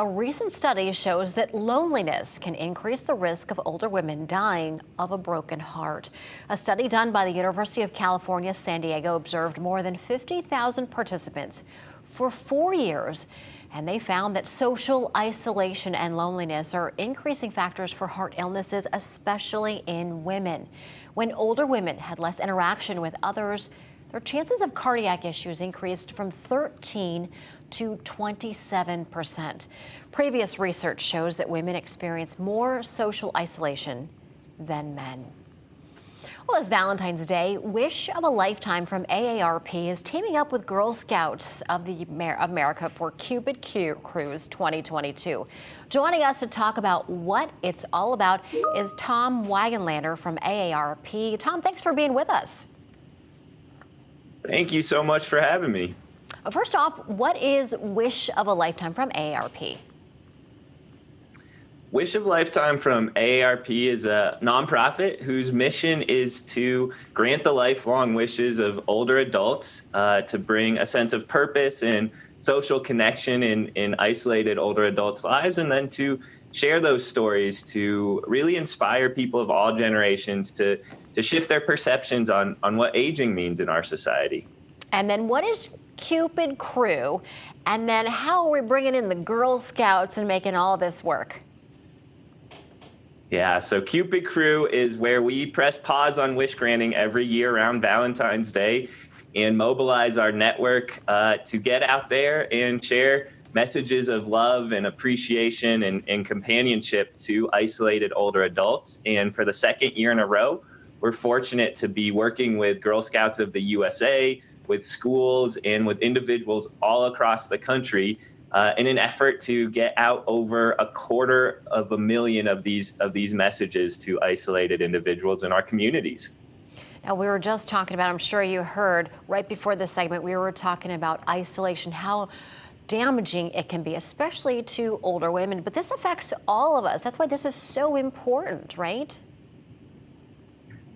A recent study shows that loneliness can increase the risk of older women dying of a broken heart. A study done by the University of California, San Diego observed more than 50,000 participants for 4 years, and they found that social isolation and loneliness are increasing factors for heart illnesses, especially in women. When older women had less interaction with others, their chances of cardiac issues increased from 13 to 27%. Previous research shows that women experience more social isolation than men. Well, it's Valentine's Day. Wish of a Lifetime from AARP is teaming up with Girl Scouts of America for Cupid Cruise 2022. Joining us to talk about what it's all about is Tom Wagenlander from AARP. Tom, thanks for being with us. Thank you so much for having me. First off, what is Wish of a Lifetime from AARP? Wish of a Lifetime from AARP is a nonprofit whose mission is to grant the lifelong wishes of older adults to bring a sense of purpose and social connection in isolated older adults' lives, and then to share those stories to really inspire people of all generations to shift their perceptions on what aging means in our society. And then what is Cupid Crew? And then how are we bringing in the Girl Scouts and making all this work? Yeah, so Cupid Crew is where we press pause on wish granting every year around Valentine's Day and mobilize our network to get out there and share messages of love and appreciation and companionship to isolated older adults. And for the second year in a row, we're fortunate to be working with Girl Scouts of the USA, with schools, and with individuals all across the country in an effort to get out over 250,000 of these messages to isolated individuals in our communities. Now, we were just talking about, I'm sure you heard right before this segment, we were talking about isolation, how damaging it can be, especially to older women. But this affects all of us. That's why this is so important, right?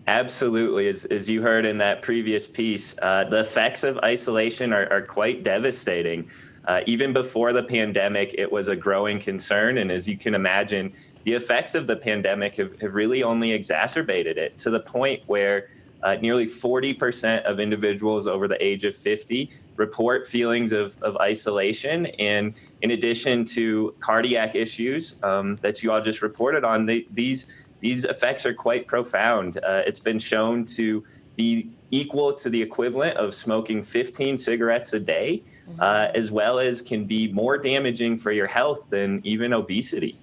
Absolutely. As you heard in that previous piece, the effects of isolation are quite devastating. Even before the pandemic, it was a growing concern. And as you can imagine, the effects of the pandemic have really only exacerbated it to the point where nearly 40% of individuals over the age of 50 report feelings of isolation. And in addition to cardiac issues that you all just reported on, these effects are quite profound. It's been shown to be equal to the equivalent of smoking 15 cigarettes a day, as well as can be more damaging for your health than even obesity.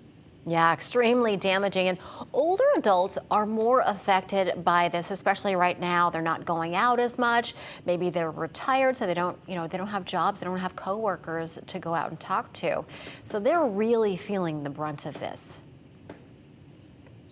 Yeah, extremely damaging. And older adults are more affected by this, especially right now. They're not going out as much. Maybe they're retired, so they don't have jobs. They don't have coworkers to go out and talk to. So they're really feeling the brunt of this.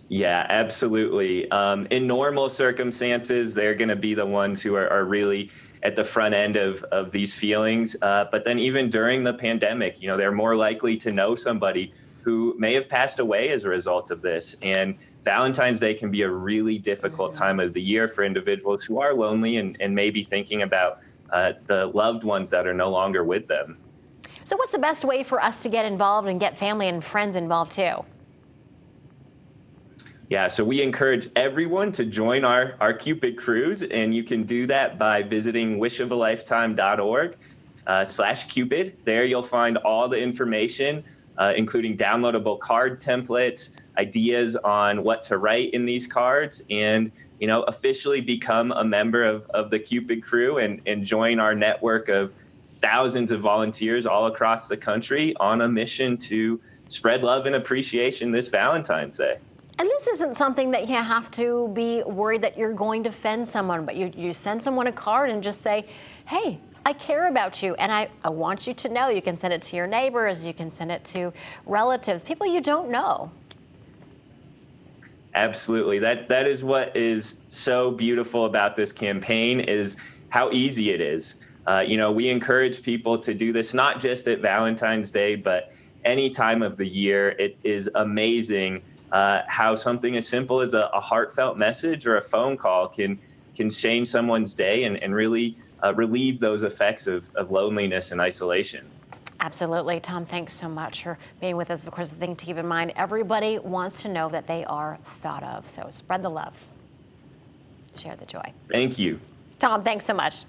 Yeah, absolutely. In normal circumstances, they're going to be the ones who are really at the front end of these feelings. But then even during the pandemic, they're more likely to know somebody who may have passed away as a result of this. And Valentine's Day can be a really difficult time of the year for individuals who are lonely and maybe thinking about the loved ones that are no longer with them. So what's the best way for us to get involved and get family and friends involved too? Yeah, so we encourage everyone to join our Cupid Cruise, and you can do that by visiting wishofalifetime.org/Cupid. There you'll find all the information, including downloadable card templates, ideas on what to write in these cards, and officially become a member of the Cupid Crew and join our network of thousands of volunteers all across the country on a mission to spread love and appreciation this Valentine's Day. And this isn't something that you have to be worried that you're going to offend someone, but you send someone a card and just say, hey, I care about you, and I want you to know. You can send it to your neighbors, you can send it to relatives, people you don't know. Absolutely. That is what is so beautiful about this campaign, is how easy it is. We encourage people to do this not just at Valentine's Day, but any time of the year. It is amazing how something as simple as a heartfelt message or a phone call can change someone's day and really relieve those effects of loneliness and isolation. Absolutely. Tom, thanks so much for being with us. Of course, the thing to keep in mind, everybody wants to know that they are thought of. So spread the love. Share the joy. Thank you. Tom, thanks so much.